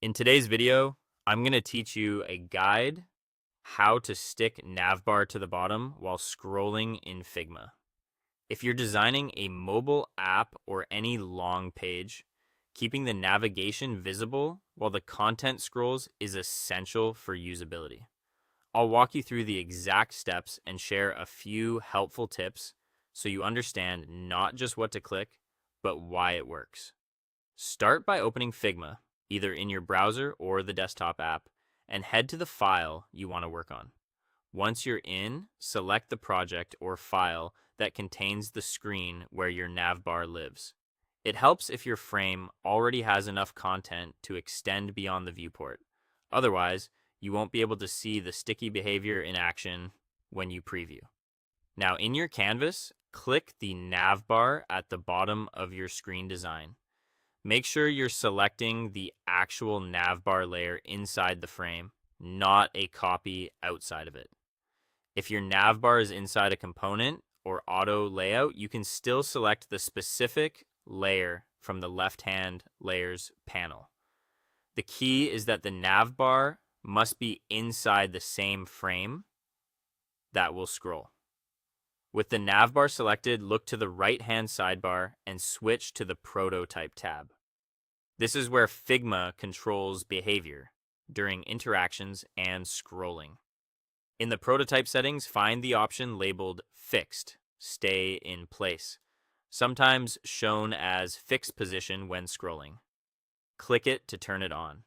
In today's video, I'm going to teach you a guide how to stick navbar to the bottom while scrolling in Figma. If you're designing a mobile app or any long page, keeping the navigation visible while the content scrolls is essential for usability. I'll walk you through the exact steps and share a few helpful tips so you understand not just what to click, but why it works. Start by opening Figma, either in your browser or the desktop app, and head to the file you want to work on. Once you're in, select the project or file that contains the screen where your navbar lives. It helps if your frame already has enough content to extend beyond the viewport. Otherwise, you won't be able to see the sticky behavior in action when you preview. Now, in your canvas, click the navbar at the bottom of your screen design. Make sure you're selecting the actual navbar layer inside the frame, not a copy outside of it. If your navbar is inside a component or auto layout, you can still select the specific layer from the left-hand layers panel. The key is that the navbar must be inside the same frame that will scroll. With the navbar selected, look to the right-hand sidebar and switch to the Prototype tab. This is where Figma controls behavior during interactions and scrolling. In the Prototype settings, find the option labeled Fixed, Stay in Place, sometimes shown as Fixed Position when scrolling. Click it to turn it on.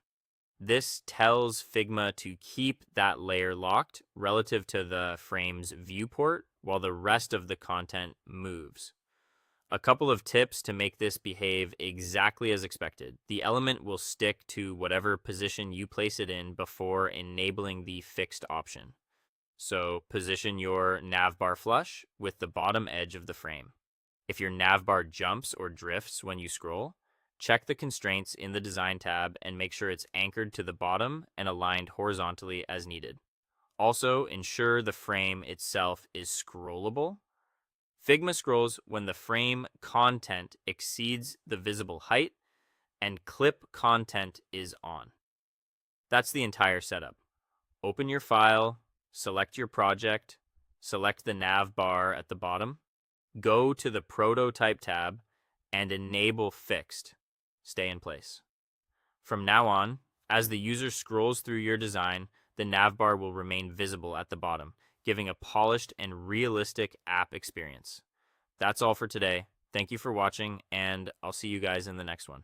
This tells Figma to keep that layer locked relative to the frame's viewport while the rest of the content moves. A couple of tips to make this behave exactly as expected. The element will stick to whatever position you place it in before enabling the fixed option. So position your navbar flush with the bottom edge of the frame. If your navbar jumps or drifts when you scroll, check the constraints in the Design tab and make sure it's anchored to the bottom and aligned horizontally as needed. Also, ensure the frame itself is scrollable. Figma scrolls when the frame content exceeds the visible height and clip content is on. That's the entire setup. Open your file, select your project, select the navbar at the bottom, go to the Prototype tab, and enable Fixed. Stay in place. From now on, as the user scrolls through your design, the navbar will remain visible at the bottom, giving a polished and realistic app experience. That's all for today. Thank you for watching, and I'll see you guys in the next one.